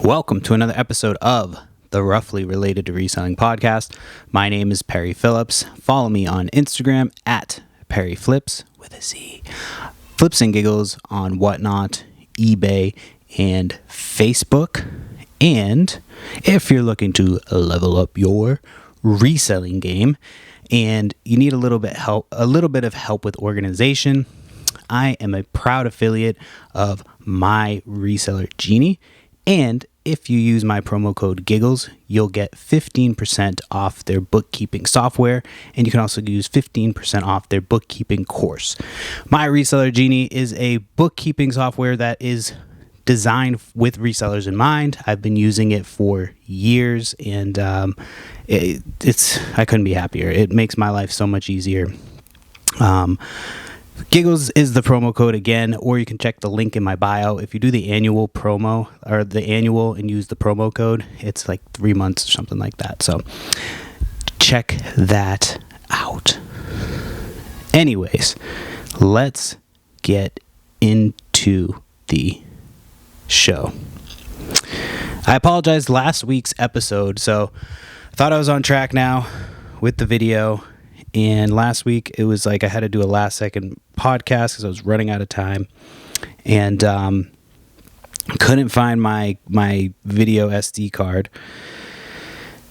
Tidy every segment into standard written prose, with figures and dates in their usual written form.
Welcome to another episode of the Roughly Related to Reselling podcast. My name is Perry Phillips. Follow me on Instagram at Perry Flips with a Z. Flips and Giggles on Whatnot, eBay, and Facebook. And if you're looking to level up your reselling game and you need a little bit of help with organization, I am a proud affiliate of My Reseller Genie. And if you use my promo code GIGGLES, you'll get 15% off their bookkeeping software, and you can also use 15% off their bookkeeping course. My Reseller Genie is a bookkeeping software that is designed with resellers in mind. I've been using it for years, and I couldn't be happier. It makes my life so much easier. Giggles is the promo code again, or you can check the link in my bio. If you do the annual promo or the annual and use the promo code, it's like 3 months or something like that. So check that out. Anyways, let's get into the show. I apologize last week's episode. So I thought I was on track now with the video. And last week, it was like I had to do a last-second podcast because I was running out of time. And couldn't find my video SD card.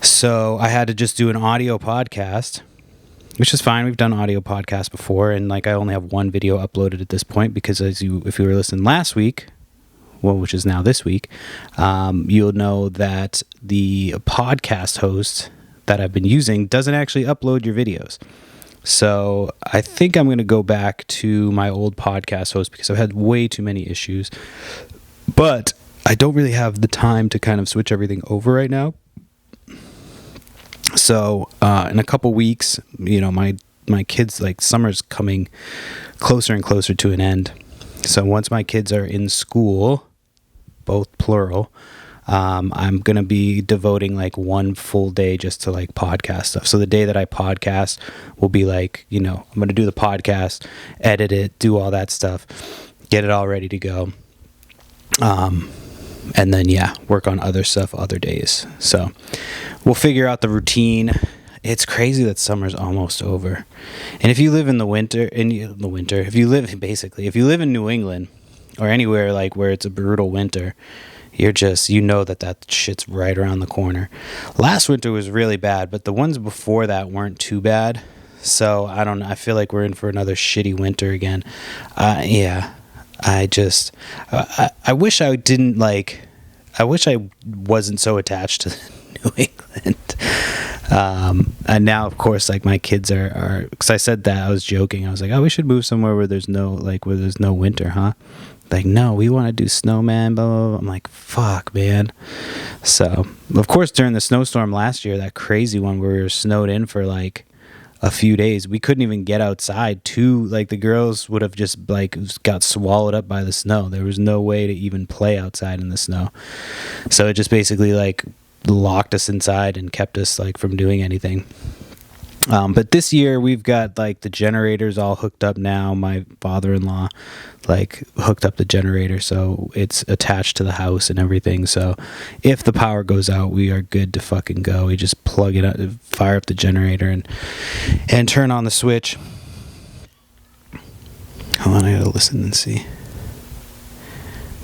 So I had to just do an audio podcast, which is fine. We've done audio podcasts before. And like I only have one video uploaded at this point because if you were listening last week, well, which is now this week, you'll know that the podcast host that I've been using doesn't actually upload your videos. So I think I'm going to go back to my old podcast host because I've had way too many issues. But I don't really have the time to kind of switch everything over right now. So in a couple weeks, you know, my kids, like summer's coming closer and closer to an end. So once my kids are in school, both plural, I'm going to be devoting like one full day just to like podcast stuff. So the day that I podcast will be like, you know, I'm going to do the podcast, edit it, do all that stuff, get it all ready to go. And then, work on other stuff other days. So we'll figure out the routine. It's crazy that summer's almost over. And if you live in if you live in New England or anywhere like where it's a brutal winter, you know that shit's right around the corner. Last winter was really bad, but the ones before that weren't too bad. So I don't know. I feel like we're in for another shitty winter again. I wish I didn't I wish I wasn't so attached to New England. And now, of course, like my kids are, because I said that, I was joking. I was like, oh, we should move somewhere where there's no winter, huh? Like, no, we want to do snowman, blah, blah, blah. I'm like, fuck, man. So, of course, during the snowstorm last year, that crazy one where we were snowed in for like a few days, we couldn't even get outside the girls would have just got swallowed up by the snow. There was no way to even play outside in the snow. So it just basically locked us inside and kept us from doing anything. But this year we've got the generators all hooked up now. My father-in-law hooked up the generator, so it's attached to the house and everything. So if the power goes out, we are good to fucking go. We just plug it up, fire up the generator and turn on the switch. Hold on, I gotta listen and see.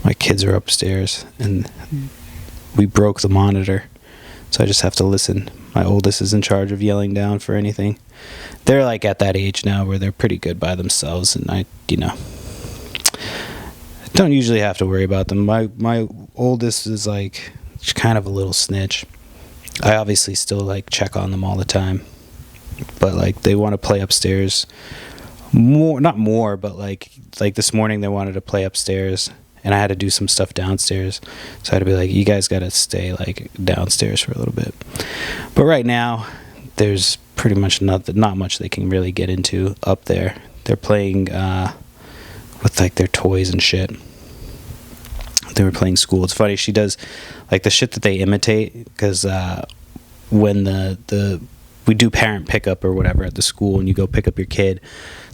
My kids are upstairs and we broke the monitor, so I just have to listen. My oldest is in charge of yelling down for anything. They're at that age now where they're pretty good by themselves, and I don't usually have to worry about them. My oldest is kind of a little snitch. I obviously still check on them all the time, but they want to play upstairs not more, but this morning they wanted to play upstairs. And I had to do some stuff downstairs. So I had to be you guys got to stay downstairs for a little bit. But right now, there's pretty much not much they can really get into up there. They're playing with their toys and shit. They were playing school. It's funny. She does the shit that they imitate, because when we we do parent pickup or whatever at the school, and you go pick up your kid,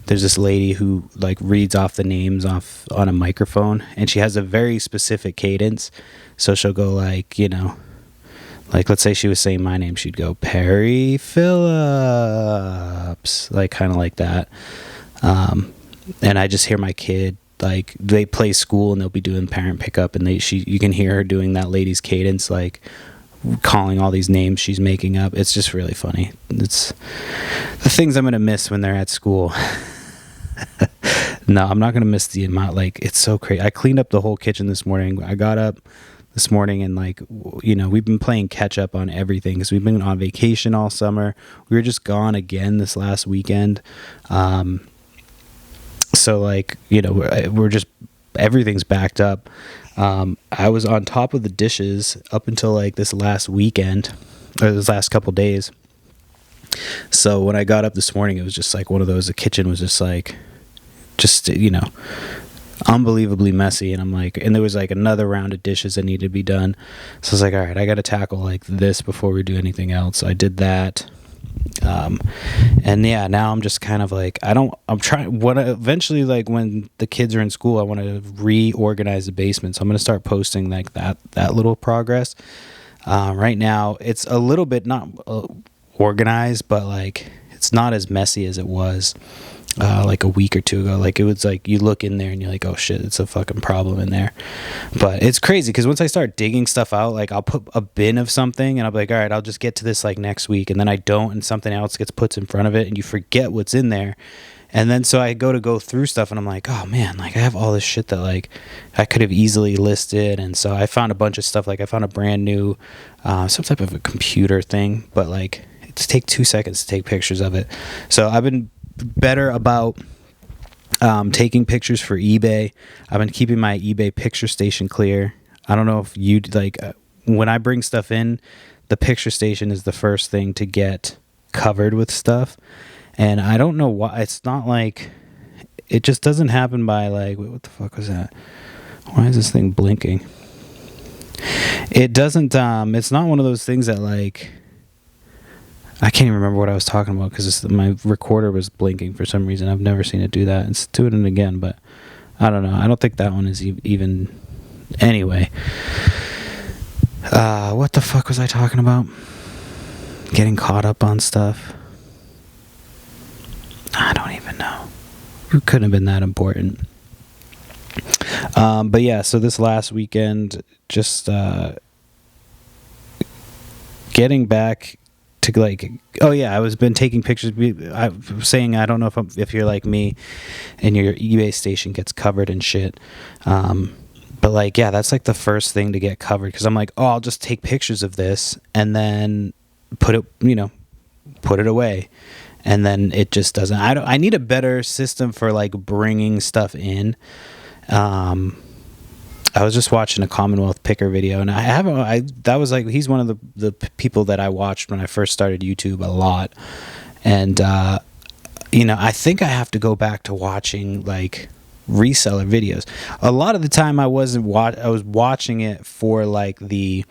there's this lady who like reads off the names off on a microphone, and she has a very specific cadence. So she'll go like, you know, like let's say she was saying my name, she'd go Perry Phillips, like kind of like that. And I just hear my kid, like they play school and they'll be doing parent pickup, and you can hear her doing that lady's cadence, like calling all these names she's making up. It's just really funny. It's the things I'm gonna miss when they're at school. No, I'm not gonna miss the amount. Like, it's so crazy. I cleaned up the whole kitchen this morning. I got up this morning and, like, you know, we've been playing catch up on everything because we've been on vacation all summer. We were just gone again this last weekend. So, like, you know, we're just, everything's backed up. I was on top of the dishes up until like this last weekend, or this last couple days. So when I got up this morning, it was just like one of those, the kitchen was just like, you know, unbelievably messy. And I'm like, and there was like another round of dishes that needed to be done. So I was like, all right, I got to tackle like this before we do anything else. So I did that. And yeah, now I'm just kind of like, eventually, like when the kids are in school, I want to reorganize the basement. So I'm going to start posting like that little progress. Right now it's a little bit not organized, but like it's not as messy as it was like a week or two ago. Like it was like you look in there and you're like, oh shit, it's a fucking problem in there. But it's crazy because once I start digging stuff out, like I'll put a bin of something and I'll be like, all right, I'll just get to this like next week, and then I don't, and something else gets put in front of it and you forget what's in there. And then so I go through stuff and I'm like, oh man, like I have all this shit that like I could have easily listed. And so I found a bunch of stuff. Like I found a brand new some type of a computer thing, but like it's take 2 seconds to take pictures of it. So I've been better about taking pictures for eBay. I've been keeping my eBay picture station clear. I don't know if you like when I bring stuff in, the picture station is the first thing to get covered with stuff. And I don't know why. It's not like it just doesn't happen by like, wait, what the fuck was that? Why is this thing blinking? It doesn't it's not one of those things that like, I can't even remember what I was talking about because my recorder was blinking for some reason. I've never seen it do that. It's doing it again, but I don't know. I don't think that one is even... Anyway. What the fuck was I talking about? Getting caught up on stuff. I don't even know. It couldn't have been that important. But yeah, so this last weekend, just getting back... to like, oh yeah, I was been taking pictures. I was saying, I don't know if you're like me and your eBay station gets covered and shit. But like, yeah, that's like the first thing to get covered. Cause I'm like, oh, I'll just take pictures of this and then put it away. And then it just doesn't, I need a better system for like bringing stuff in. I was just watching a Commonwealth Picker video, and that was like, he's one of the people that I watched when I first started YouTube a lot. And, you know, I think I have to go back to watching like reseller videos. A lot of the time I was watching it for like the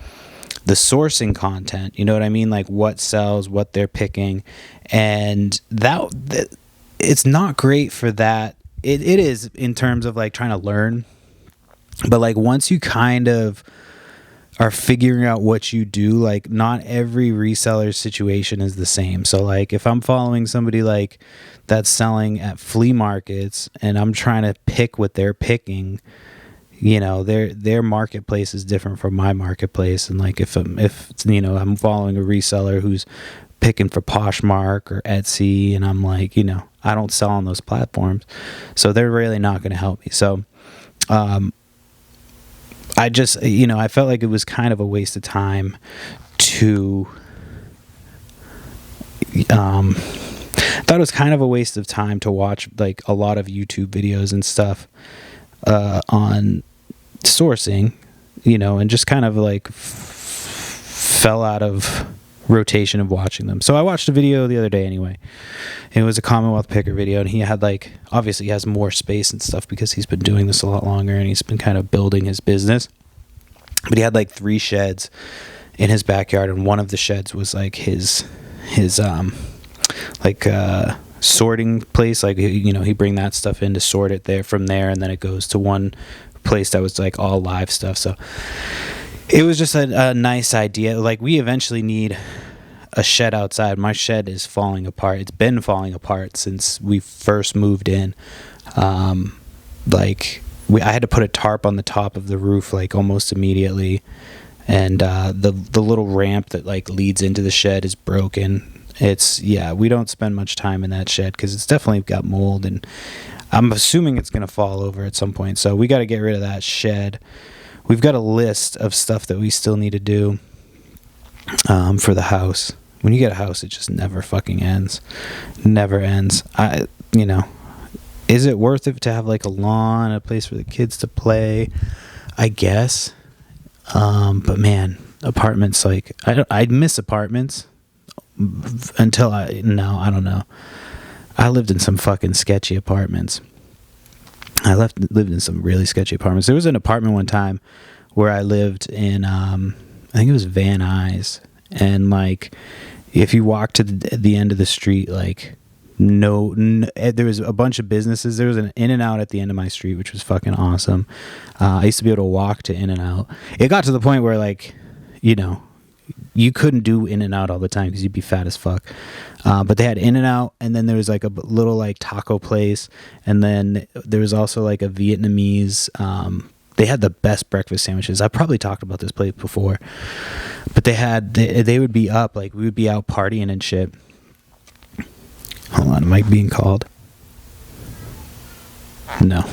sourcing content, you know what I mean? Like what sells, what they're picking. And that it's not great for that. It is in terms of like trying to learn. But like once you kind of are figuring out what you do, like not every reseller situation is the same. So like if I'm following somebody like that's selling at flea markets and I'm trying to pick what they're picking, you know, their marketplace is different from my marketplace. And like if you know, I'm following a reseller who's picking for Poshmark or Etsy, and I'm like, you know, I don't sell on those platforms, so they're really not going to help me. So I just, you know, I felt like it was kind of a waste of time to, thought it was kind of a waste of time to watch like a lot of YouTube videos and stuff on sourcing, you know, and just kind of like fell out of rotation of watching them. So I watched a video the other day anyway. It was a Commonwealth Picker video, and he had like, obviously he has more space and stuff because he's been doing this a lot longer and he's been kind of building his business. But he had like 3 sheds in his backyard, and one of the sheds was like his his like sorting place. Like, you know, he bring that stuff in to sort it there from there, and then it goes to one place that was like all live stuff. So it was just a nice idea. Like, we eventually need a shed outside. My shed is falling apart. It's been falling apart since we first moved in. Like, I had to put a tarp on the top of the roof like almost immediately, and the little ramp that like leads into the shed is broken. We don't spend much time in that shed because it's definitely got mold, and I'm assuming it's gonna fall over at some point. So we got to get rid of that shed. We've got a list of stuff that we still need to do for the house. When you get a house, it just never fucking ends. Never ends. Is it worth it to have like a lawn, a place for the kids to play? I guess. But man, apartments, like, I miss apartments until I don't know. I lived in some fucking sketchy apartments. I lived in some really sketchy apartments. There was an apartment one time where I lived in, I think it was Van Nuys, and like, if you walk to the end of the street, like, no, there was a bunch of businesses. There was an In-N-Out at the end of my street, which was fucking awesome. I used to be able to walk to In-N-Out. It got to the point where, like, you know, you couldn't do In-N-Out all the time because you'd be fat as fuck. But they had In-N-Out, and then there was like a little like taco place, and then there was also like a Vietnamese. They had the best breakfast sandwiches. I probably talked about this place before, but they would be up, like, we would be out partying and shit. Hold on, am I being called? No.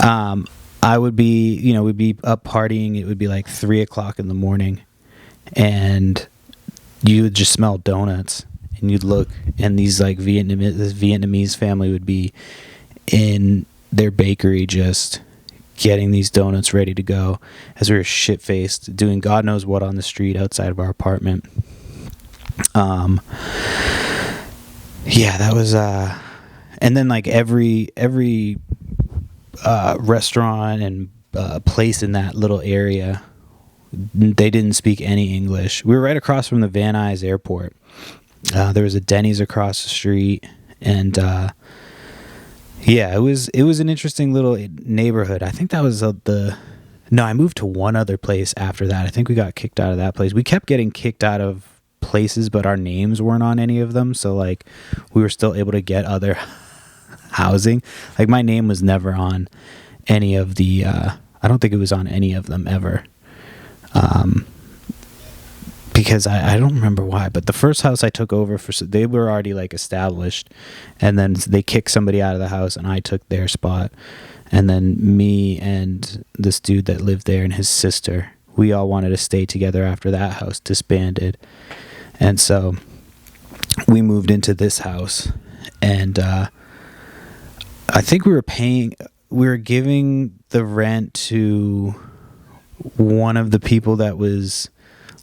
I would be, we'd be up partying. It would be like 3:00 in the morning, and you would just smell donuts, and you'd look, and these like this Vietnamese family would be in their bakery just getting these donuts ready to go as we were shit-faced doing God knows what on the street outside of our apartment. Yeah, that was and then like every restaurant and place in that little area, they didn't speak any English. We were right across from the Van Nuys airport. There was a Denny's across the street, and yeah, it was an interesting little neighborhood. I think that was I moved to one other place after that. I think we got kicked out of that place. We kept getting kicked out of places, but our names weren't on any of them, so like, we were still able to get other housing. Like, my name was never on any of the I don't think it was on any of them ever, because I don't remember why, but the first house I took over they were already like established, and then they kicked somebody out of the house and I took their spot, and then me and this dude that lived there and his sister, we all wanted to stay together after that house disbanded. And so we moved into this house, and I think we were giving the rent to one of the people that was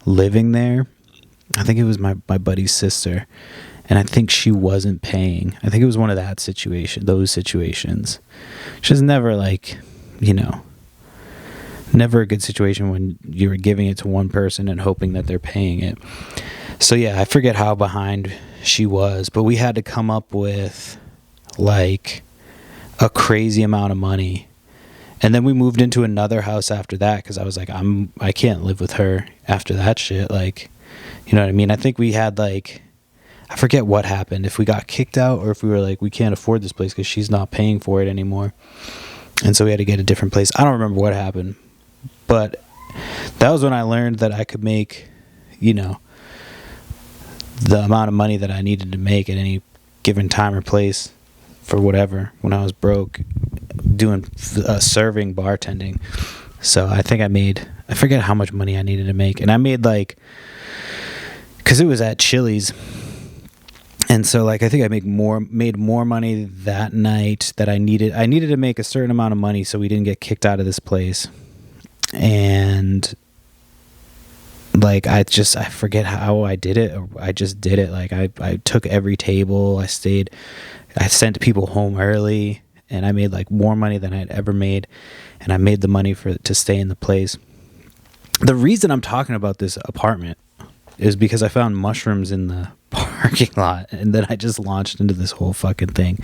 living there. I think it was my buddy's sister, and I think she wasn't paying. I think it was one of those situations. Which is never like, never a good situation when you were giving it to one person and hoping that they're paying it. So yeah, I forget how behind she was, but we had to come up with like a crazy amount of money. And then we moved into another house after that because I was like, I can't live with her after that shit. Like, you know what I mean? I think we had like, I forget what happened, if we got kicked out or if we were like, we can't afford this place because she's not paying for it anymore. And so we had to get a different place. I don't remember what happened, but that was when I learned that I could make, the amount of money that I needed to make at any given time or place for whatever, when I was broke doing serving, bartending. So I think I forget how much money I needed to make, and I made like, because it was at Chili's, and so like I think I made more money that night that I needed to make a certain amount of money so we didn't get kicked out of this place. And like, I forget how I did it, or I just did it. Like, I took every table, I sent people home early, and I made like more money than I'd ever made, and I made the money to stay in the place. The reason I'm talking about this apartment is because I found mushrooms in the parking lot, and then I just launched into this whole fucking thing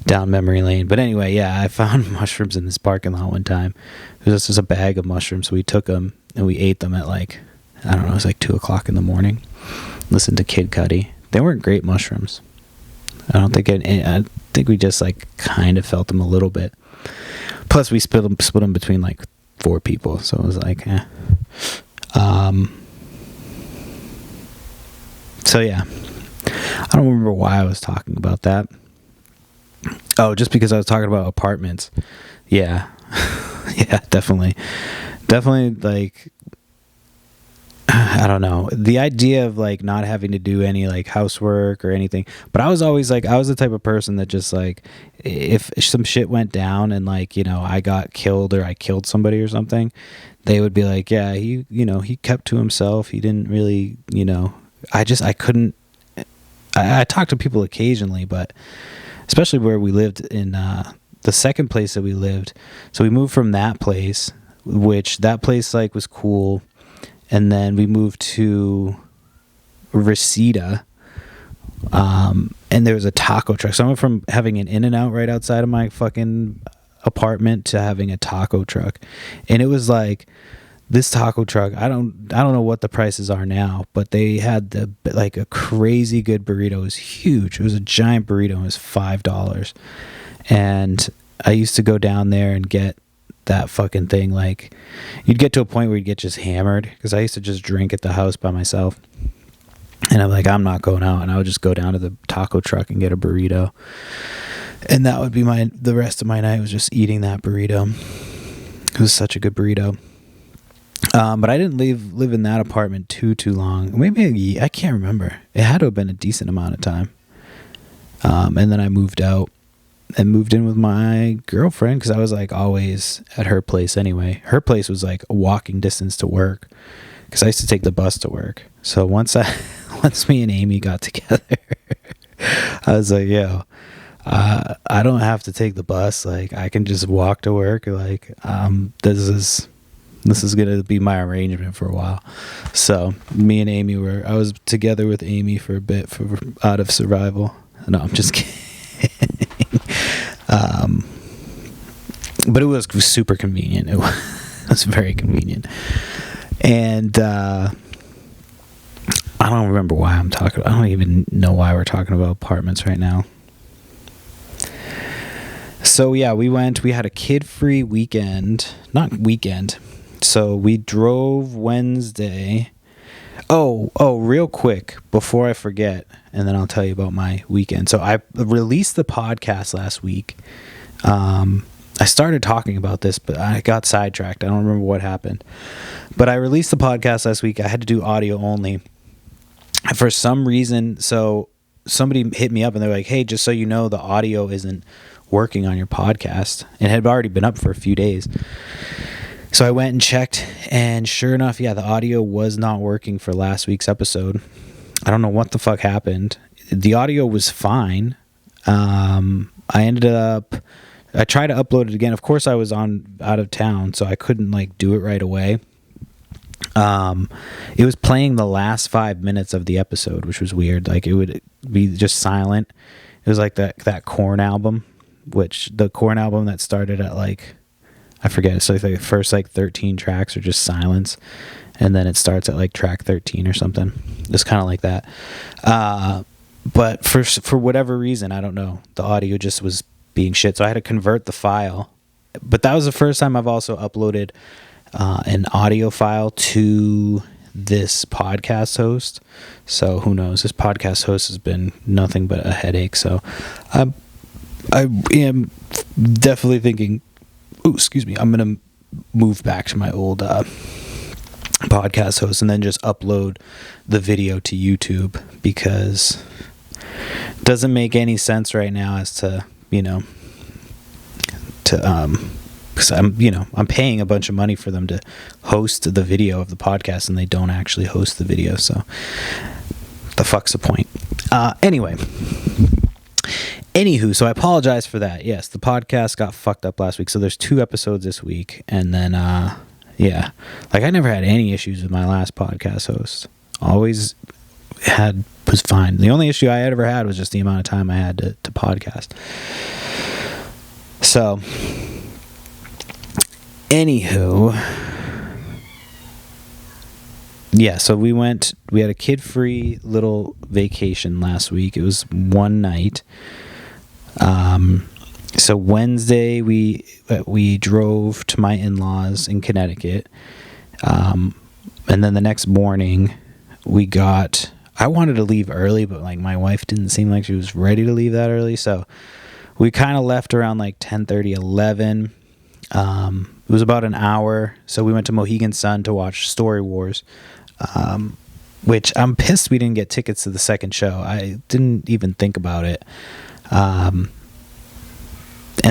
down memory lane. But anyway, yeah, I found mushrooms in this parking lot one time. It was just a bag of mushrooms, so we took them and we ate them at like, I don't know, it was like 2 o'clock in the morning. Listened to Kid Cudi. They weren't great mushrooms. I think we just like kind of felt them a little bit. Plus we split them between like 4 people, so it was like, so yeah, I don't remember why I was talking about that. Oh, just because I was talking about apartments. Yeah. Yeah, definitely. Like, I don't know, the idea of like not having to do any like housework or anything. But I was always like, I was the type of person that just like, if some shit went down and like, you know, I got killed or I killed somebody or something, they would be like, yeah, he kept to himself. He didn't really, you know, I couldn't. I talked to people occasionally, but especially where we lived in the second place that we lived. So we moved from that place, which that place like was cool. And then we moved to Reseda, and there was a taco truck. So I went from having an In-N-Out right outside of my fucking apartment to having a taco truck. And it was like, this taco truck, I don't know what the prices are now, but they had like a crazy good burrito. It was huge. It was a giant burrito. It was $5. And I used to go down there and get that fucking thing. Like, you'd get to a point where you'd get just hammered, because I used to just drink at the house by myself, and I'm like, I'm not going out, and I would just go down to the taco truck and get a burrito, and that would be the rest of my night was just eating that burrito. It was such a good burrito. But I didn't live in that apartment too long. Maybe I can't remember. It had to have been a decent amount of time. And then I moved out and moved in with my girlfriend, because I was like always at her place anyway. Her place was like a walking distance to work, because I used to take the bus to work. So once me and Amy got together, I was like, yo, I don't have to take the bus. Like, I can just walk to work. Like, this is gonna be my arrangement for a while. So me and Amy I was together with Amy for a bit out of survival. No, I'm just kidding. But it was super convenient. It was very convenient. And I don't remember why I don't even know why we're talking about apartments right now. So yeah, we had a kid-free weekend. Not weekend. So we drove Wednesday. Oh, real quick, before I forget, and then I'll tell you about my weekend. So I released the podcast last week. I started talking about this, but I got sidetracked. I don't remember what happened. But I released the podcast last week. I had to do audio only. For some reason, so somebody hit me up and they're like, hey, just so you know, the audio isn't working on your podcast. It had already been up for a few days. So I went and checked, and sure enough, yeah, the audio was not working for last week's episode. I don't know what the fuck happened. The audio was fine. I tried to upload it again. Of course, I was out of town, so I couldn't like do it right away. It was playing the last 5 minutes of the episode, which was weird. Like, it would be just silent. It was like that Korn album, the Korn album that started at like, I forget. So like the first like 13 tracks are just silence, and then it starts at like track 13 or something. It's kind of like that. But for whatever reason, I don't know, the audio just was being shit. So I had to convert the file. But that was the first time I've also uploaded an audio file to this podcast host. So who knows? This podcast host has been nothing but a headache. So I am definitely thinking, excuse me, I'm going to move back to my old podcast host and then just upload the video to YouTube, because it doesn't make any sense right now as to, because I'm paying a bunch of money for them to host the video of the podcast, and they don't actually host the video. So the fuck's the point? Anywho, so I apologize for that. Yes, the podcast got fucked up last week. So there's 2 episodes this week. And then, like, I never had any issues with my last podcast host. Always had was fine. The only issue I ever had was just the amount of time I had to podcast. So, anywho, yeah, so we had a kid-free little vacation last week. It was one night. So Wednesday we drove to my in-laws in Connecticut. And then the next morning I wanted to leave early, but like my wife didn't seem like she was ready to leave that early. So we kind of left around like 10:30, 11. It was about an hour. So we went to Mohegan Sun to watch Story Wars, which I'm pissed we didn't get tickets to the second show. I didn't even think about it. And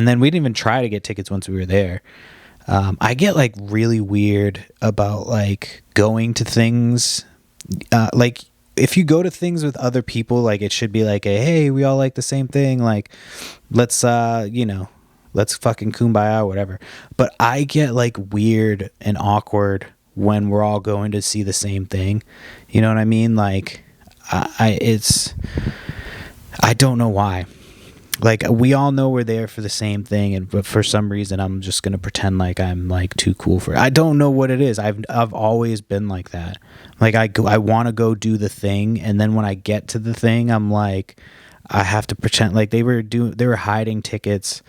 then we didn't even try to get tickets once we were there. I get like really weird about like going to things. Like if you go to things with other people, like it should be like hey, we all like the same thing. Like let's let's fucking kumbaya or whatever. But I get like weird and awkward when we're all going to see the same thing. You know what I mean? Like I don't know why. Like we all know we're there for the same thing, but for some reason I'm just gonna pretend like I'm like too cool for it. I don't know what it is. I've always been like that. Like I want to go do the thing, and then when I get to the thing, I'm like I have to pretend like they were hiding tickets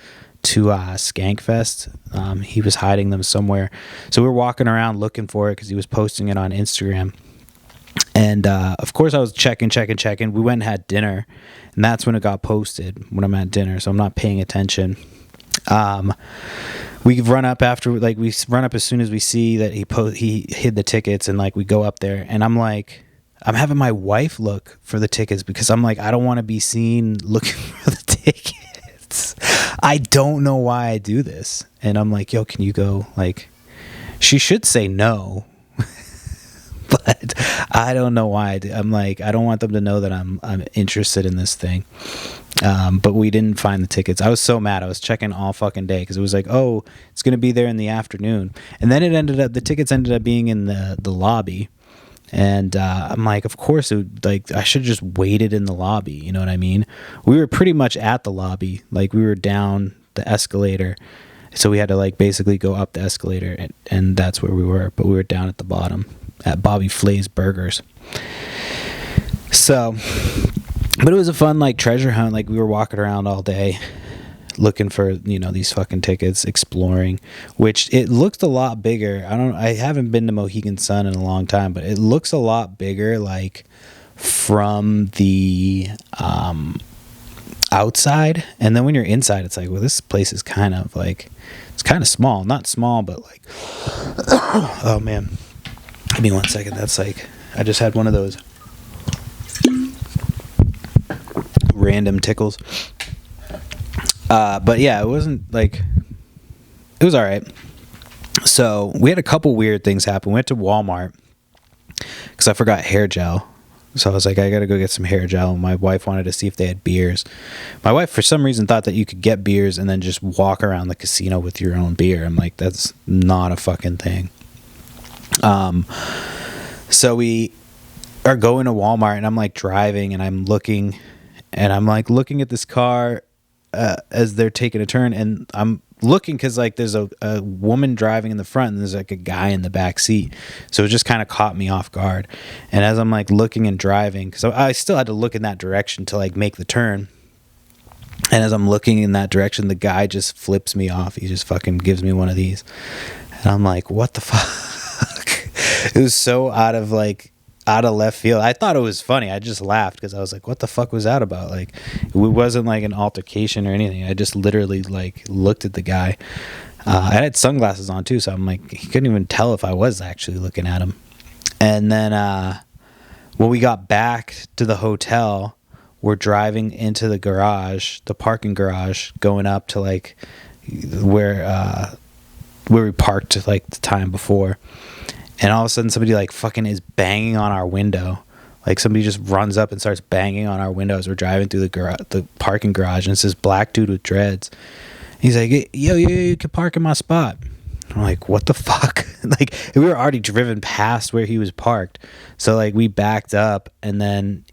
to Skankfest. He was hiding them somewhere, so we were walking around looking for it because he was posting it on Instagram. And of course I was checking. We went and had dinner, and that's when it got posted, when I'm at dinner, so I'm not paying attention. We run up as soon as we see that he hid the tickets, and like we go up there, and I'm having my wife look for the tickets because I'm like, I don't want to be seen looking for the tickets. I don't know why I do this. And I'm like, yo, can you go? Like, she should say no. But I don't know why. I'm like, I don't want them to know that I'm interested in this thing. But we didn't find the tickets. I was so mad. I was checking all fucking day because it was like, oh, it's going to be there in the afternoon. And then the tickets ended up being in the lobby. And I'm like, of course, I should have just waited in the lobby. You know what I mean? We were pretty much at the lobby. Like we were down the escalator. So we had to like basically go up the escalator, and that's where we were. But we were down at the bottom at Bobby Flay's Burgers. So, but it was a fun like treasure hunt. Like we were walking around all day looking for, these fucking tickets, exploring, which it looked a lot bigger. I haven't been to Mohegan Sun in a long time, but it looks a lot bigger like from the outside. And then when you're inside, it's like, well, this place is kind of like, it's kind of small. Not small, but like, oh man. Give me 1 second. That's like, I just had one of those random tickles. But yeah, it wasn't like, it was all right. So we had a couple weird things happen. We went to Walmart because I forgot hair gel. So I was like, I got to go get some hair gel. And my wife wanted to see if they had beers. My wife, for some reason, thought that you could get beers and then just walk around the casino with your own beer. I'm like, that's not a fucking thing. So we are going to Walmart, and I'm like driving, and I'm looking at this car as they're taking a turn, and I'm looking because like there's a woman driving in the front, and there's like a guy in the back seat, so it just kind of caught me off guard. And as I'm like looking and driving, because I still had to look in that direction to like make the turn, and as I'm looking in that direction, the guy just flips me off. He just fucking gives me one of these, and I'm like, what the fuck? It was so out of left field. I thought it was funny. I just laughed because I was like, what the fuck was that about? Like, it wasn't like an altercation or anything. I just literally like looked at the guy. I had sunglasses on too, so I'm like, he couldn't even tell if I was actually looking at him. And then when we got back to the hotel, we're driving into the garage, the parking garage, going up to like where we parked like the time before. And all of a sudden somebody like fucking is banging on our window. Like somebody just runs up and starts banging on our window as we're driving through the parking garage. And it's this black dude with dreads. He's like, yo, you can park in my spot. I'm like, what the fuck? Like, we were already driven past where he was parked. So like we backed up, and then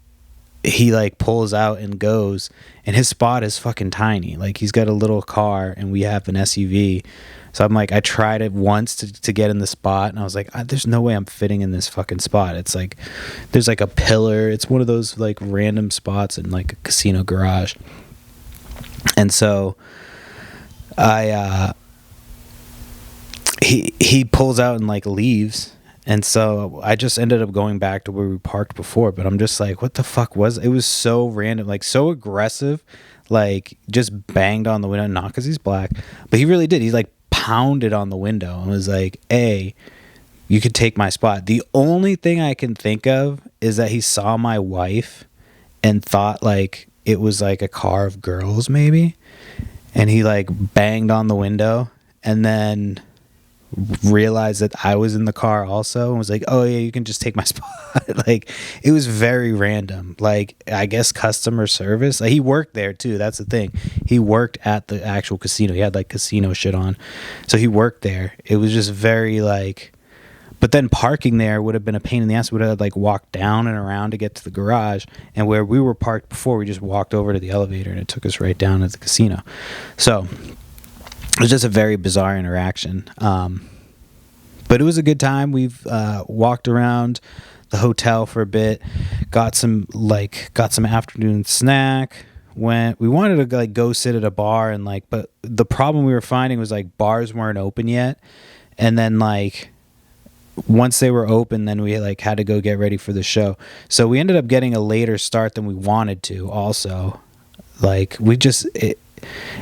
he like pulls out and goes, and his spot is fucking tiny. Like he's got a little car and we have an SUV. So I'm like, I tried it once to get in the spot, and I was like, there's no way I'm fitting in this fucking spot. It's like, there's like a pillar. It's one of those like random spots in like a casino garage. And so he pulls out and like leaves. And so I just ended up going back to where we parked before, but I'm just like, what the fuck was it? It was so random, like so aggressive, like just banged on the window, not because he's black, but he really did. He like pounded on the window and was like, hey, you could take my spot. The only thing I can think of is that he saw my wife and thought like it was like a car of girls maybe, and he like banged on the window and then realized that I was in the car also and was like, oh yeah, you can just take my spot. Like it was very random. Like I guess customer service, like, he worked there too. That's the thing, he worked at the actual casino. He had like casino shit on, so he worked there. It was just very like, but then parking there would have been a pain in the ass. We would have like walked down and around to get to the garage, and where we were parked before, we just walked over to the elevator and it took us right down to the casino. So it was just a very bizarre interaction. But it was a good time. We've walked around the hotel for a bit, got some afternoon snack. We wanted to like go sit at a bar and like, but the problem we were finding was like bars weren't open yet. And then like once they were open, then we like had to go get ready for the show. So we ended up getting a later start than we wanted to also. Like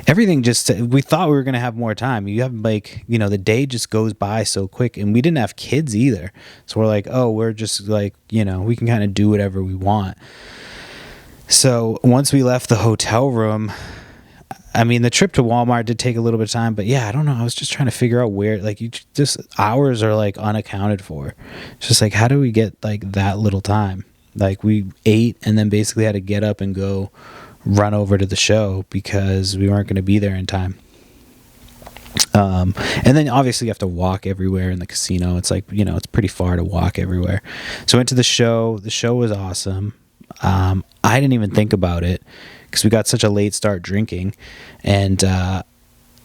everything just, we thought we were going to have more time. You have like, you know, the day just goes by so quick, and we didn't have kids either. So we're like, oh, we're just like, you know, we can kind of do whatever we want. So once we left the hotel room, I mean, the trip to Walmart did take a little bit of time, but yeah, I don't know. I was just trying to figure out where, like, you just, hours are like unaccounted for. It's just like, how do we get like that little time? Like we ate and then basically had to get up and go run over to the show because we weren't going to be there in time. And then obviously you have to walk everywhere in the casino. It's like, you know, it's pretty far to walk everywhere. So I went to the show. The show was awesome. I didn't even think about it because we got such a late start drinking, and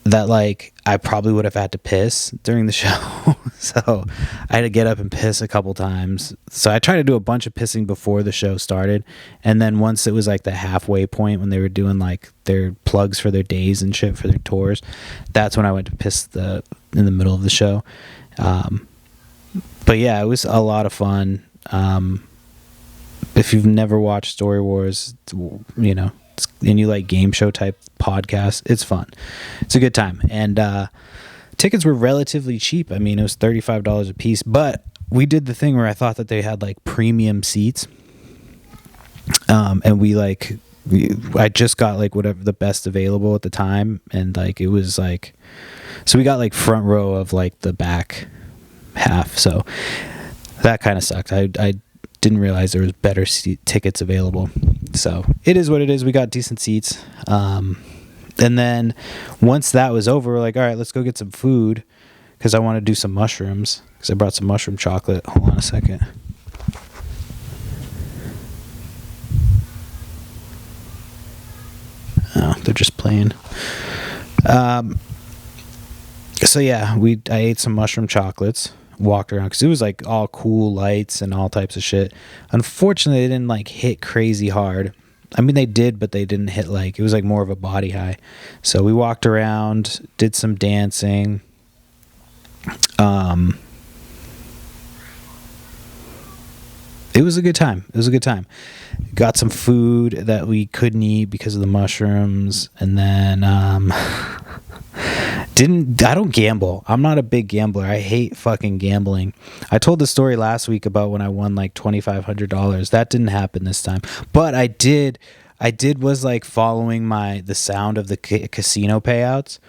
that like I probably would have had to piss during the show. So I had to get up and piss a couple times. So I tried to do a bunch of pissing before the show started, and then once it was like the halfway point when they were doing like their plugs for their days and shit for their tours, that's when I went to piss in the middle of the show. But yeah, it was a lot of fun. If you've never watched Story Wars, you know, and you like game show type podcasts, it's fun. It's a good time. And tickets were relatively cheap. I mean, it was $35 a piece, but we did the thing where I thought that they had like premium seats. And I just got like whatever the best available at the time. And like, it was like, so we got like front row of like the back half. So that kind of sucked. I didn't realize there was better tickets available. So it is what it is. We got decent seats. And then once that was over, we're like, all right, let's go get some food, because I want to do some mushrooms, because I brought some mushroom chocolate. Hold on a second. Oh, they're just playing. So yeah, I ate some mushroom chocolates, walked around, because it was like all cool lights and all types of shit. Unfortunately, they didn't like hit crazy hard. I mean, they did, but they didn't hit like, it was like more of a body high. So we walked around, did some dancing. It was a good time. Got some food that we couldn't eat because of the mushrooms. And then, I don't gamble. I'm not a big gambler. I hate fucking gambling. I told the story last week about when I won like $2,500. That didn't happen this time, but I was like following the sound of the casino payouts.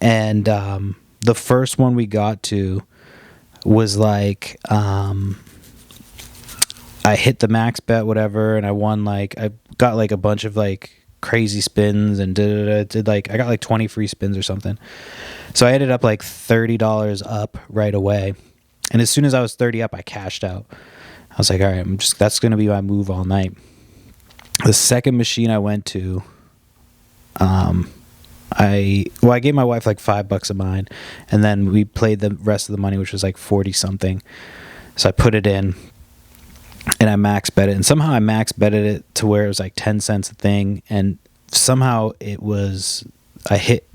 And, the first one we got to was like, I hit the max bet, whatever. And I won I got like a bunch of like crazy spins and did like, I got like 20 free spins or something. So I ended up like $30 up right away. And as soon as I was 30 up, I cashed out. I was like, all right, that's going to be my move all night. The second machine I went to, I gave my wife like $5 of mine, and then we played the rest of the money, which was like 40 something. So I put it in, and I max bet it, and somehow I max betted it to where it was like 10 cents a thing, and somehow I hit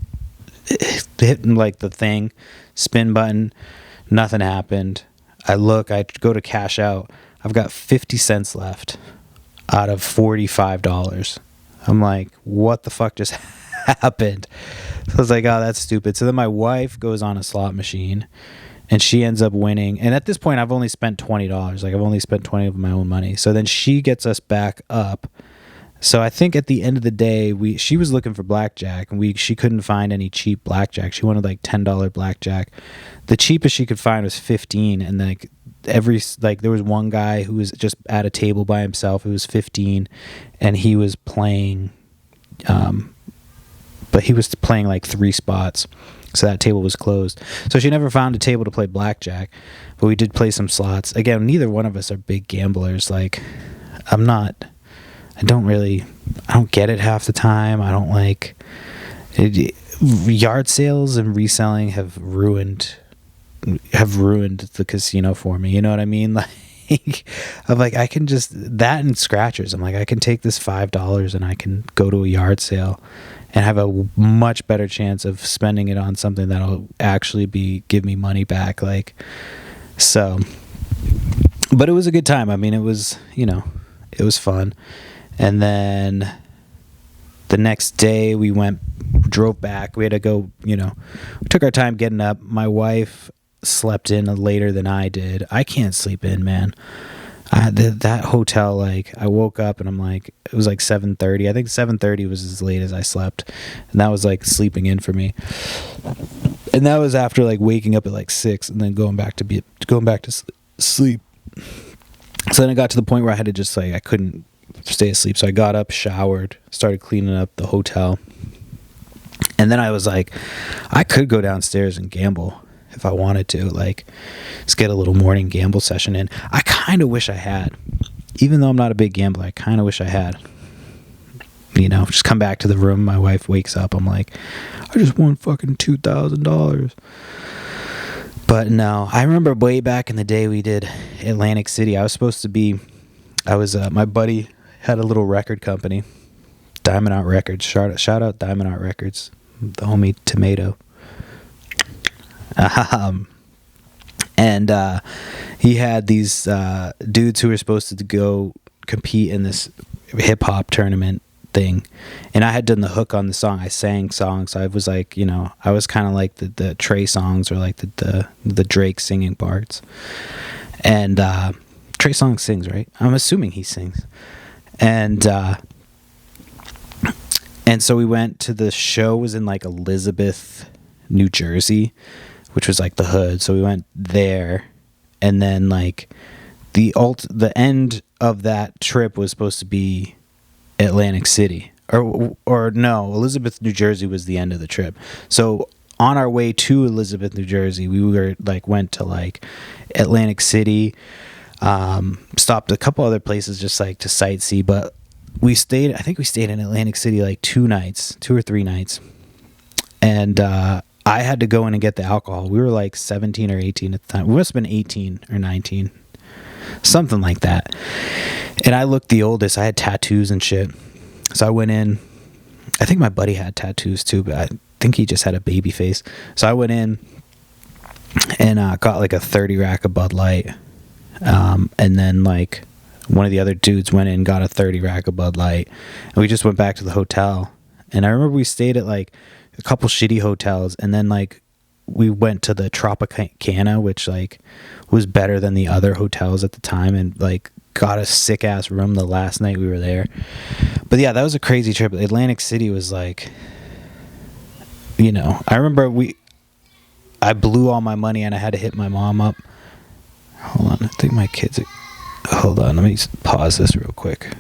like the thing, spin button, nothing happened. I go to cash out. I've got 50 cents left out of $45. I'm like, what the fuck just happened? So I was like, oh, that's stupid. So then my wife goes on a slot machine, and she ends up winning. And at this point, I've only spent $20. Like, I've only spent 20 of my own money. So then she gets us back up. So I think at the end of the day, she was looking for blackjack, and she couldn't find any cheap blackjack. She wanted like $10 blackjack. The cheapest she could find was 15, and like there was one guy who was just at a table by himself who was 15, and he was playing, but he was playing like 3 spots. So that table was closed. So she never found a table to play blackjack, but we did play some slots. Again, neither one of us are big gamblers. Like, I don't get it half the time. I don't like it. Yard sales and reselling have ruined the casino for me. You know what I mean? Like, I'm like, I can just, that and scratchers. I'm like, I can take this $5 and I can go to a yard sale and have a much better chance of spending it on something that'll actually give me money back. Like, so, but it was a good time. I mean, it was fun. And then the next day we drove back. We had to go, we took our time getting up. My wife slept in later than I did. I can't sleep in, man. That hotel, like, I woke up and I'm like, it was like 7:30. I think 7:30 was as late as I slept. And that was like sleeping in for me. And that was after like waking up at like 6 and then going back to sleep. So then it got to the point where I had to just like, I couldn't stay asleep. So I got up, showered, started cleaning up the hotel. And then I was like, I could go downstairs and gamble if I wanted to, like, just get a little morning gamble session in. I kind of wish I had. Even though I'm not a big gambler, I kind of wish I had. Just come back to the room, my wife wakes up, I'm like, I just won fucking $2,000. But no, I remember way back in the day we did Atlantic City. My buddy had a little record company, Diamond Out Records. Shout out Diamond Out Records, the homie Tomato. And he had these dudes who were supposed to go compete in this hip hop tournament thing, and I had done the hook on the song. I sang songs. So I was like, I was kind of like the Trey songs, or like the Drake singing parts. And Trey Songz sings, right? I'm assuming he sings. And so we went to the show. Was in like Elizabeth, New Jersey, which was like the hood. So we went there, and then like the end of that trip was supposed to be Atlantic City, or no, Elizabeth, New Jersey was the end of the trip. So on our way to Elizabeth, New Jersey, we went to like Atlantic City, stopped a couple other places just like to sightsee, but I think we stayed in Atlantic City like 2 or 3 nights. And I had to go in and get the alcohol. We were like 17 or 18 at the time. We must have been 18 or 19. Something like that. And I looked the oldest. I had tattoos and shit. So I went in. I think my buddy had tattoos too, but I think he just had a baby face. So I went in and got like a 30 rack of Bud Light. And then like one of the other dudes went in and got a 30 rack of Bud Light. And we just went back to the hotel. And I remember we stayed at like a couple shitty hotels, and then like we went to the Tropicana, which like was better than the other hotels at the time, and like got a sick ass room the last night we were there. But yeah, that was a crazy trip. Atlantic City was like, I remember I blew all my money and I had to hit my mom up. Hold on, I think my kids hold on, let me pause this real quick.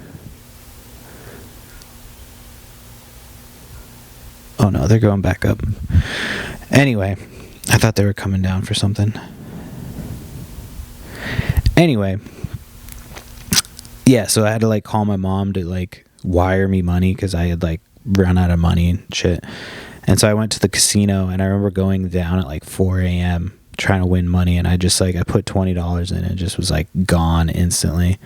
Oh no, they're going back up. Anyway, I thought they were coming down for something. Anyway, yeah, so I had to like call my mom to like wire me money because I had like run out of money and shit. And so I went to the casino, and I remember going down at like 4 a.m. trying to win money, and I just like I put $20 in, and it just was like gone instantly.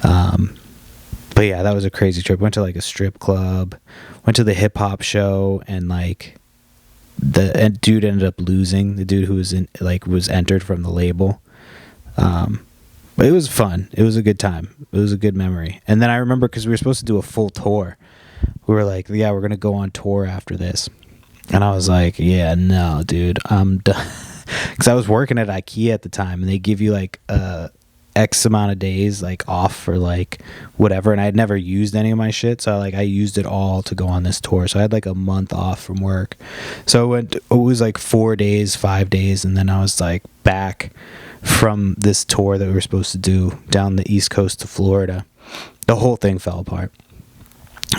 But yeah, that was a crazy trip. Went to like a strip club, went to the hip hop show, and like the dude ended up losing. The dude who was was entered from the label. But it was fun. It was a good time. It was a good memory. And then I remember because we were supposed to do a full tour. We were like, yeah, we're gonna go on tour after this. And I was like, yeah, no, dude, I'm done. Because I was working at IKEA at the time, and they give you like X amount of days like off for like whatever, and I had never used any of my shit, so I used it all to go on this tour. So I had like a month off from work. So it was like 4 days, 5 days, and then I was like back from this tour that we were supposed to do down the East Coast to Florida. The whole thing fell apart.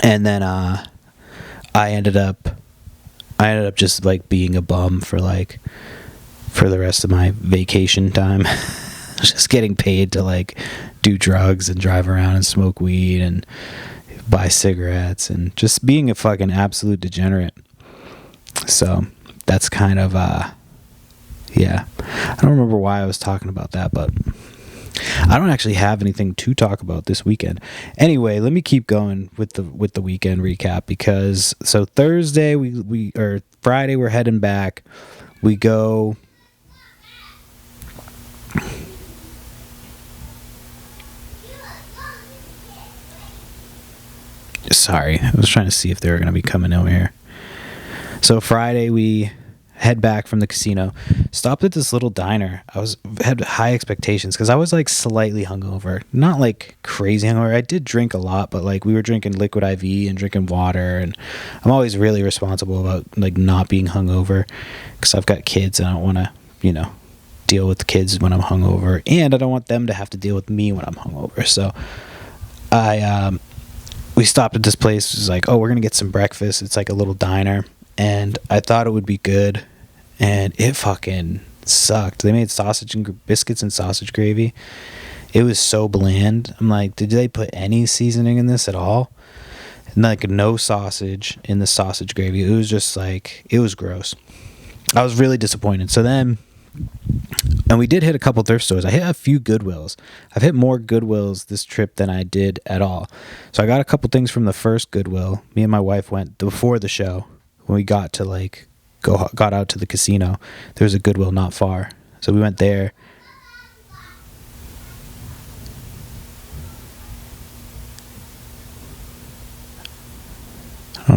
And then I ended up just like being a bum for the rest of my vacation time. Just getting paid to like do drugs and drive around and smoke weed and buy cigarettes and just being a fucking absolute degenerate. So that's kind of yeah. I don't remember why I was talking about that, but I don't actually have anything to talk about this weekend. Anyway, let me keep going with the weekend recap, because so Thursday or Friday we're heading back. We go Sorry, I was trying to see if they were going to be coming over here. So Friday we head back from the casino, stopped at this little diner. Had high expectations because I was like slightly hungover, not like crazy hungover. I did drink a lot, but like we were drinking liquid IV and drinking water, and I'm always really responsible about like not being hungover because I've got kids and I don't want to, deal with the kids when I'm hungover, and I don't want them to have to deal with me when I'm hungover. So we stopped at this place. It was like, oh, we're gonna get some breakfast. It's like a little diner, and I thought it would be good, and it fucking sucked. They made sausage and biscuits and sausage gravy. It was so bland. I'm like, did they put any seasoning in this at all? And like no sausage in the sausage gravy. It was just like, it was gross. I was really disappointed. So then, and we did hit a couple thrift stores. I hit a few Goodwills. I've hit more Goodwills this trip than I did at all. So I got a couple things from the first Goodwill. Me and my wife went before the show. When we got to got out to the casino, there was a Goodwill not far. So we went there.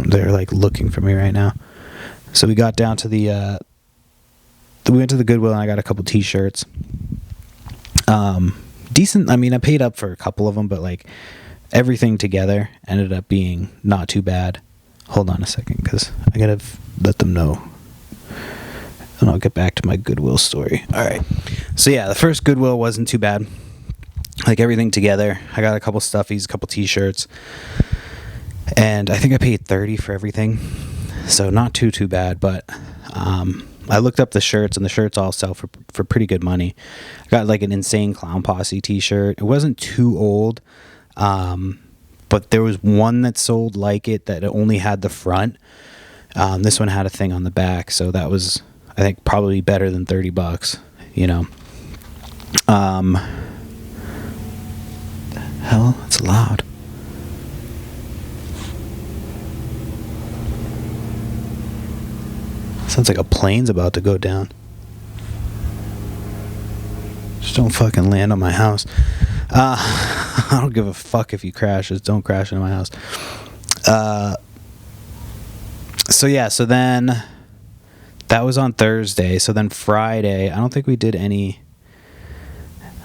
They're like looking for me right now. So we got down to we went to the Goodwill, and I got a couple t-shirts. Decent. I mean, I paid up for a couple of them, but like everything together ended up being not too bad. Hold on a second, because I gotta let them know, and I'll get back to my Goodwill story. All right. So yeah, the first Goodwill wasn't too bad. Like everything together, I got a couple stuffies, a couple t-shirts, and I think I paid $30 for everything. So not too bad, but I looked up the shirts, and the shirts all sell for pretty good money. I got like an Insane Clown Posse t-shirt. It wasn't too old, but there was one that sold like it that only had the front. This one had a thing on the back, so that was, I think, probably better than $30, the hell, it's loud. Sounds like a plane's about to go down. Just don't fucking land on my house. I don't give a fuck if you crash. Just don't crash into my house. So then that was on Thursday. So then Friday, I don't think we did any,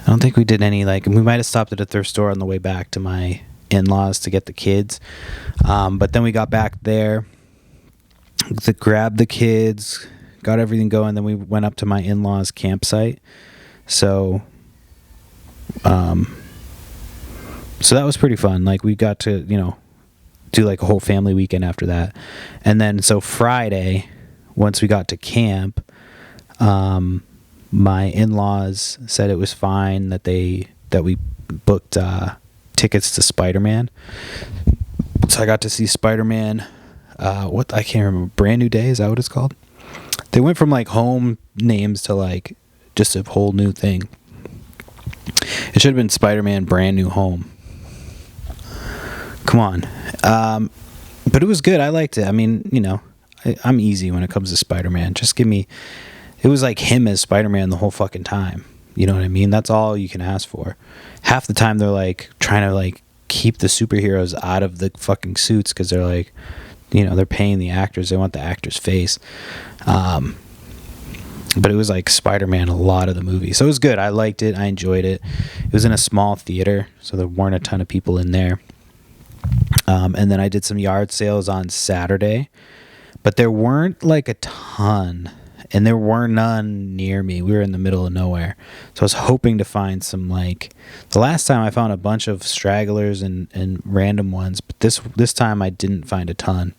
like, we might have stopped at a thrift store on the way back to my in-laws to get the kids. But then we got back there to grab the kids, got everything going. Then we went up to my in-laws campsite. So that was pretty fun. Like we got to, do like a whole family weekend after that. And then so Friday, once we got to camp, my in-laws said it was fine that we booked tickets to Spider-Man. So I got to see Spider-Man. What I can't remember. Brand New Day, is that what it's called? They went from like home names to like just a whole new thing. It should have been Spider-Man Brand New Home. Come on. But it was good. I liked it. I mean, you know, I'm easy when it comes to Spider-Man. Just give me... It was like him as Spider-Man the whole fucking time. You know what I mean? That's all you can ask for. Half the time they're like trying to like keep the superheroes out of the fucking suits because they're like, you know, they're paying the actors. They want the actor's face. But it was like Spider-Man a lot of the movie. So it was good. I liked it. I enjoyed it. It was in a small theater, so there weren't a ton of people in there. And then I did some yard sales on Saturday, but there weren't like a ton, and there were none near me. We were in the middle of nowhere. So I was hoping to find some, like, the last time I found a bunch of stragglers and random ones, but this time I didn't find a ton.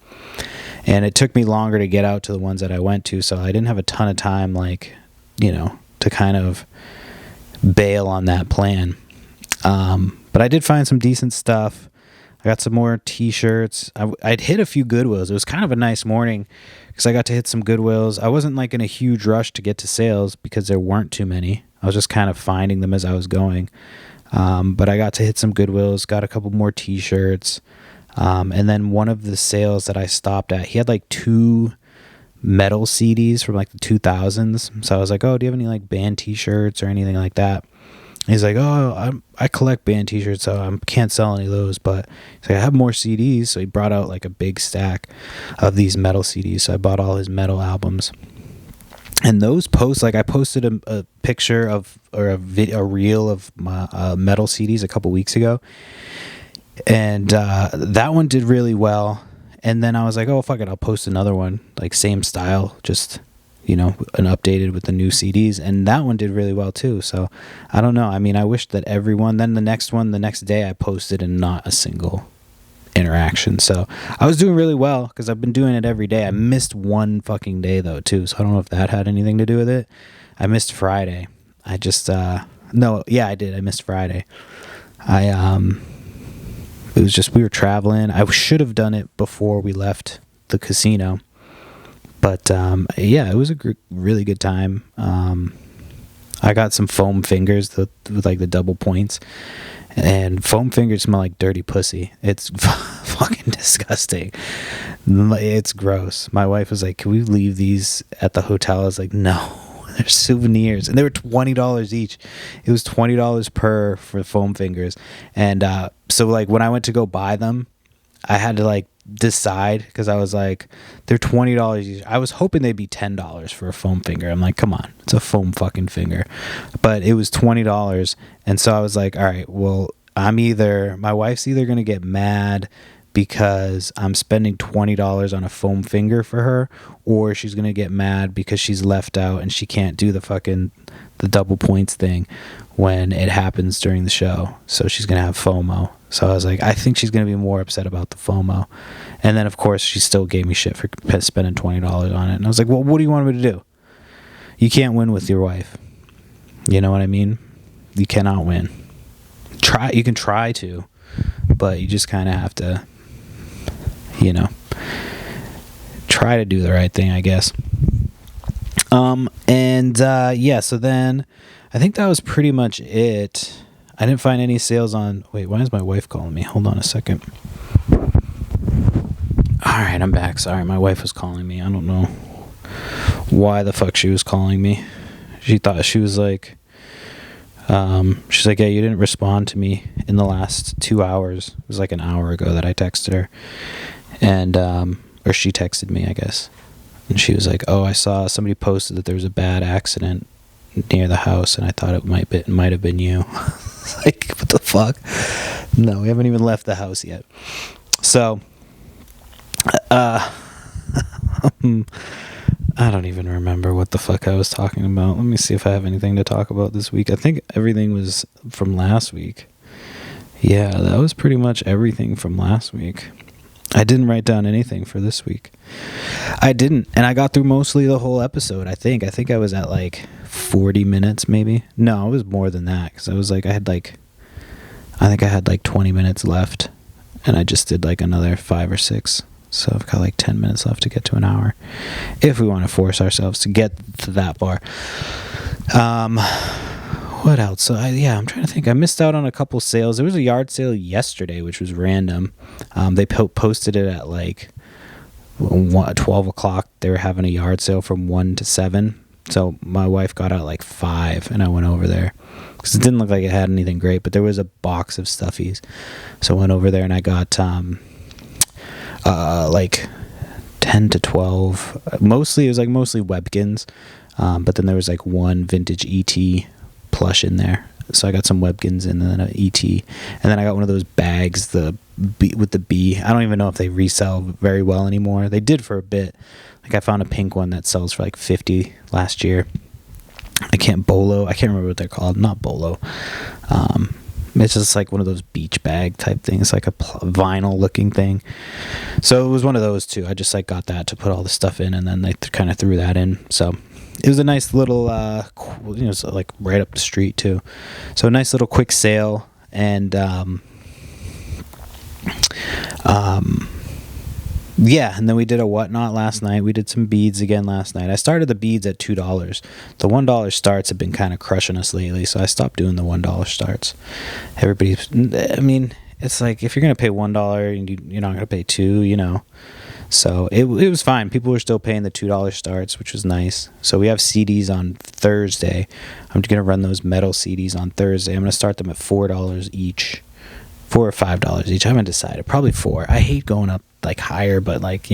And it took me longer to get out to the ones that I went to, so I didn't have a ton of time, like, you know, to kind of bail on that plan. But I did find some decent stuff. I got some more t-shirts. I'd hit a few Goodwills. It was kind of a nice morning because I got to hit some Goodwills. I wasn't like in a huge rush to get to sales because there weren't too many. I was just kind of finding them as I was going. But I got to hit some Goodwills, got a couple more t-shirts. And then one of the sales that I stopped at, he had like 2 metal CDs from like the 2000s. So I was like, oh, do you have any like band t-shirts or anything like that? And he's like, oh, I collect band t-shirts, so I can't sell any of those. But he's like, I have more CDs. So he brought out like a big stack of these metal CDs. So I bought all his metal albums. And those posts, like I posted a picture of, or a reel of my metal CDs a couple weeks ago. And that one did really well. And then I was like, oh, fuck it, I'll post another one, like same style, just, you know, an updated with the new CDs. And that one did really well too. So I don't know. I mean, I wish that everyone, then the next day I posted and not a single interaction. So I was doing really well because I've been doing it every day. I missed one fucking day though too. So I don't know if that had anything to do with it. I missed Friday. I just, no, yeah, I did. I missed Friday. It was just, we were traveling. I should have done it before we left the casino. But, yeah, it was a really good time. I got some foam fingers with like the double points. And foam fingers smell like dirty pussy. It's fucking disgusting. It's gross. My wife was like, can we leave these at the hotel? I was like, no. They're souvenirs, and they were $20 each. It was $20 per for foam fingers, and so like when I went to go buy them, I had to like decide because I was like, they're $20 each. I was hoping they'd be $10 for a foam finger. I'm like, come on, it's a foam fucking finger, but it was $20, and so I was like, all right, well, my wife's either gonna get mad because I'm spending $20 on a foam finger for her, or she's going to get mad because she's left out and she can't do the double points thing when it happens during the show. So she's going to have FOMO. So I was like, I think she's going to be more upset about the FOMO. And then, of course, she still gave me shit for spending $20 on it. And I was like, well, what do you want me to do? You can't win with your wife. You know what I mean? You cannot win. You can try to, but you just kind of have to, you know, try to do the right thing, I guess. Yeah, so then I think that was pretty much it. I didn't find any sales on... Wait, why is my wife calling me? Hold on a second. Alright, I'm back. Sorry, my wife was calling me. I don't know why the fuck she was calling me. She thought she was like... she's like, yeah, you didn't respond to me in the last 2 hours. It was like an hour ago that I texted her. And, or she texted me, I guess. And she was like, oh, I saw somebody posted that there was a bad accident near the house, and I thought it might have been you. Like, what the fuck? No, we haven't even left the house yet. So, I don't even remember what the fuck I was talking about. Let me see if I have anything to talk about this week. I think everything was from last week. Yeah, that was pretty much everything from last week. I didn't write down anything for this week. I didn't, and I got through mostly the whole episode, I think. I think I was at like 40 minutes maybe. No, it was more than that, because I think I had like 20 minutes left. and I just did like another 5 or 6. So I've got like 10 minutes left to get to an hour, if we want to force ourselves to get to that far. What else? So I'm trying to think. I missed out on a couple sales. There was a yard sale yesterday, which was random. They posted it at like 12 o'clock. They were having a yard sale from 1 to 7. So my wife got out like 5, and I went over there because it didn't look like it had anything great, but there was a box of stuffies. So I went over there and I got like 10 to 12. Mostly it was like mostly Webkins, but then there was like one vintage ET plush in there. So I got some Webkins and then an ET, and then I got one of those bags, with the bee. I don't even know if they resell very well anymore. They did for a bit. Like I found a pink one that sells for like $50 last year. I can't remember what they're called. Not bolo. It's just like one of those beach bag type things, like a vinyl looking thing. So it was one of those too. I just like got that to put all the stuff in, and then they kind of threw that in. So it was a nice little, so like right up the street too. So a nice little quick sale, and and then we did a whatnot last night. We did some beads again last night. I started the beads at $2. The $1 starts have been kind of crushing us lately, so I stopped doing the $1 starts. It's like if you're going to pay $1 and you're not going to pay $2, So it was fine. People were still paying the $2 starts, which was nice. So we have CDs on Thursday. I'm going to run those metal CDs on Thursday. I'm going to start them at $4 each. $4 or $5 each. I haven't decided. Probably $4. I hate going up like higher, but like,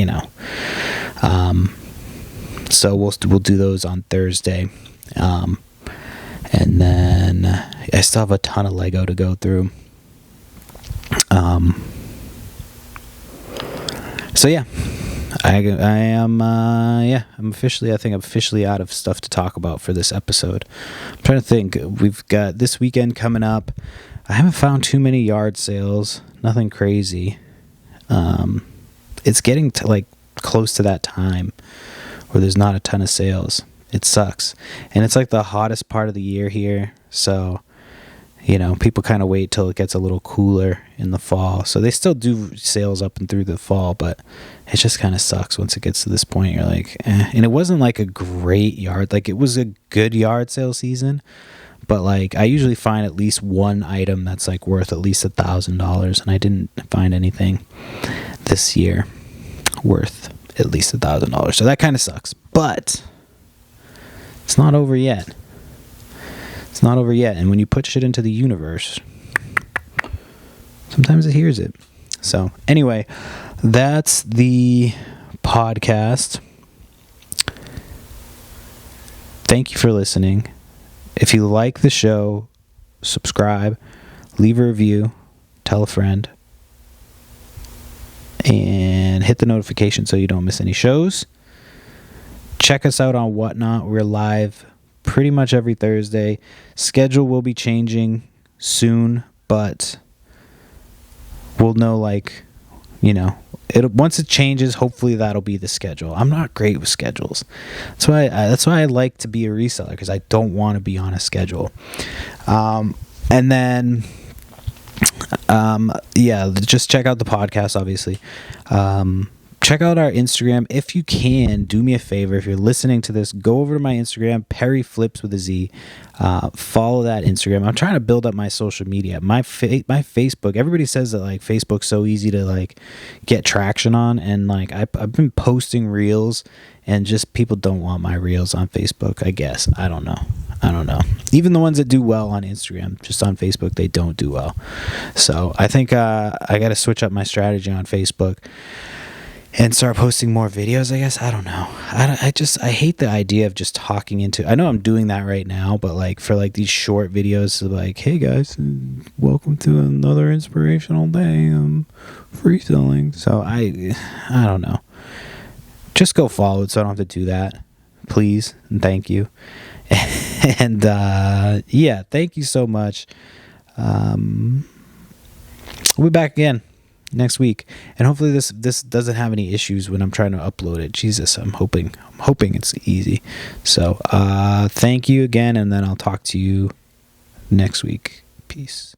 so we'll do those on Thursday. And then I still have a ton of Lego to go through. So yeah, I'm officially out of stuff to talk about for this episode. I'm trying to think. We've got this weekend coming up. I haven't found too many yard sales. Nothing crazy. It's getting to like close to that time where there's not a ton of sales. It sucks. And it's like the hottest part of the year here. So, people kind of wait till it gets a little cooler in the fall. So they still do sales up and through the fall, but it just kind of sucks once it gets to this point. You're like, eh. And it wasn't like a great yard. Like it was a good yard sale season. But like I usually find at least one item that's like worth at least $1,000, and I didn't find anything this year worth at least $1,000. So that kind of sucks. But it's not over yet. It's not over yet. And when you put shit into the universe, sometimes it hears it. So anyway, that's the podcast. Thank you for listening. If you like the show, subscribe, leave a review, tell a friend, and hit the notification so you don't miss any shows. Check us out on Whatnot. We're live pretty much every Thursday. Schedule will be changing soon, but we'll know once it changes, hopefully that'll be the schedule. I'm not great with schedules. That's why I like to be a reseller, because I don't want to be on a schedule. And then just check out the podcast, obviously. Check out our Instagram. If you can, do me a favor. If you're listening to this, go over to my Instagram, Perry Flips with a Z. Follow that Instagram. I'm trying to build up my social media. My Facebook, everybody says that like Facebook's so easy to like get traction on. And like I've been posting reels, and just people don't want my reels on Facebook, I guess. I don't know. Even the ones that do well on Instagram, just on Facebook, they don't do well. So I think I got to switch up my strategy on Facebook and start posting more videos, I guess. I don't know. I hate the idea of just talking into... I know I'm doing that right now, but like for like these short videos, like, hey guys, welcome to another inspirational day. I'm freestyling. So I don't know. Just go follow it so I don't have to do that. Please and thank you. And thank you so much. We'll be back again next week, and hopefully this doesn't have any issues when I'm trying to upload it. Jesus, I'm hoping it's easy. So thank you again, and then I'll talk to you next week. Peace.